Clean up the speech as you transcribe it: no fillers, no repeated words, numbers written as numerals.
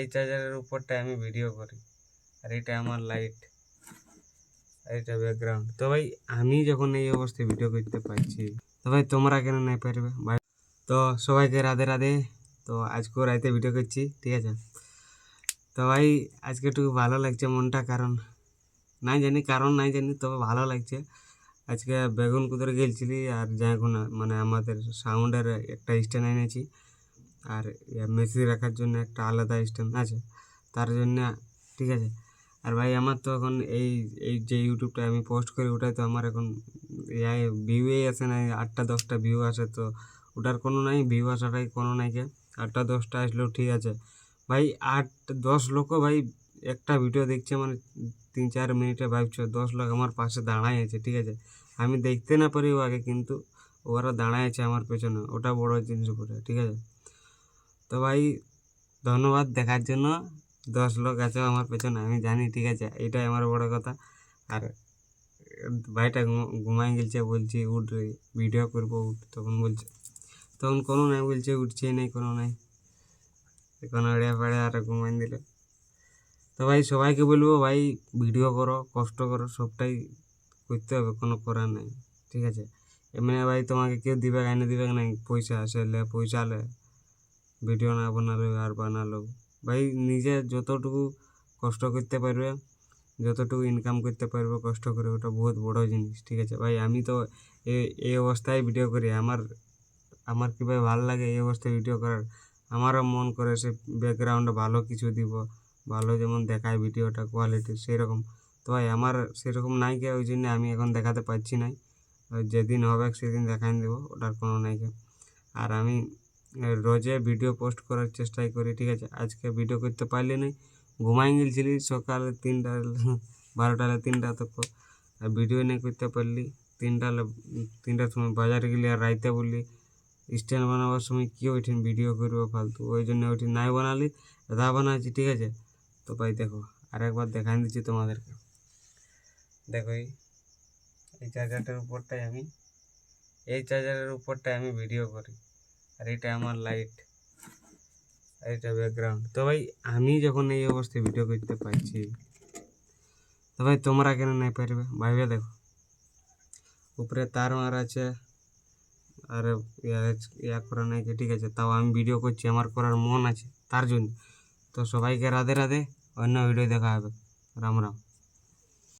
এই চার্জারের উপরটা আমি ভিডিও করি, আর এটা আমার লাইট, আর এটা ব্যাকগ্রাউন্ড। তো ভাই আমি যখন এই অবস্থায় ভিডিও করতে পারছি, তো ভাই তোমরা কেন নাই পারবে ভাই? তো সবাইকে রাধে রাধে। তো আজকেও রাইতে ভিডিও করছি, ঠিক আছে। তো ভাই আজকে একটু ভালো লাগছে মনটা, কারণ নাই জানি কারণ নাই জানি, তবে ভালো লাগছে। আজকে বেগুন কুদরে গেছিলি, আর যাই মানে আমাদের সাউন্ডের একটা স্ট্যান্ড এনেছি, আর মেসি রাখার জন্য একটা আলাদা স্ট্যান্ড আছে তার জন্য, ঠিক আছে। আর ভাই আমার তো এখন এই এই যে ইউটিউবটা আমি পোস্ট করি, ওটাই তো আমার এখন ভিউই আসে নাই, 8-10টা ভিউ আসে, তো ওটার কোনো নাই, ভিউ আসাটাই কোনো নাই। কে 8-10টা আসলেও ঠিক আছে ভাই, 8-10 লোকও ভাই একটা ভিডিও দেখছে, মানে 3-4 মিনিটে ভাবছো 10 লোক আমার পাশে দাঁড়ায় আছে, ঠিক আছে। আমি দেখতে না পারি আগে, কিন্তু ওরা দাঁড়ায় আছে আমার পেছনে, ওটা বড় জিনিস উপরে, ঠিক আছে। তো ভাই ধন্যবাদ দেখার জন্য, 10 লোক আছে আমার পেছনে, আমি জানি, ঠিক আছে, এটাই আমার বড় কথা। আর ভাইটা ঘুমাই গেছে, বলছি উঠ রে ভিডিও করবো উঠ, তখন বলছে, তখন কোনো নাই বলছে, উঠছে নেই কোনো নাই, এখন আড়িয়া পাড়ে আর ঘুমাই দিল। তো ভাই সবাইকে বলবো, ভাই ভিডিও করো, কষ্ট করো, সবটাই করতে হবে, কোনো করার নাই, ঠিক আছে। এমনি ভাই তোমাকে কেউ দিবে এনে দিবে নাই, পয়সা আসলে পয়সা আলে ভিডিও না বানালো আর বানালো। ভাই নিজে যতটুকু কষ্ট করতে পারবে, যতটুকু ইনকাম করতে পারবে কষ্ট করে, ওটা বহুত বড় জিনিস, ঠিক আছে ভাই। আমি তো এই অবস্থায় ভিডিও করি, আমার আমার কীভাবে ভালো লাগে এই অবস্থায় ভিডিও করার, আমারও মন করে সে ব্যাকগ্রাউন্ডে ভালো কিছু দিব, ভালো যেমন দেখায় ভিডিওটা কোয়ালিটি সেরকম। তো ভাই আমার সেরকম নাই কে, ওই জন্য আমি এখন দেখাতে পারছি না, যেদিন হবে সেদিন দেখাই দেবো, ওটার কোনো নাই কে। আর আমি রোজে ভিডিও পোস্ট করার চেষ্টাই করি, ঠিক আছে। আজকে ভিডিও করতে পারলি না, ঘুমাই গেছিলি সকালে 3টা 12টা 3টা তক, আর ভিডিও নেই করতে পারলি। 3টার সময় বাজারে গেলি, আর রাইতে বললি স্ট্যান্ড বানাবার সময় কি ওইঠিন ভিডিও করবো ফালতু, ওই জন্য ওইঠিন নাই বানালি, আধা বানাচ্ছি, ঠিক আছে। তো ভাই দেখো আরেকবার দেখাই দিচ্ছি তোমাদেরকে, দেখো এই চার্জারটার উপরটাই আমি এই চার্জারের উপরটাই আমি ভিডিও করি, আর এটা আমার লাইট, আর এটা ব্যাকগ্রাউন্ড। তো ভাই আমি যখন এই অবস্থায় ভিডিও করতে পারছি, তো ভাই তোমরা কেন নাই পারবে ভাইবে? দেখো উপরে তার মার আছে, আর ইয়া করা নাই, ঠিক আছে, তাও আমি ভিডিও করছি, আমার করার মন আছে তার জন্য। তো সবাইকে রাধে রাধে, অন্য ভিডিও দেখা হবে, রাম রাম।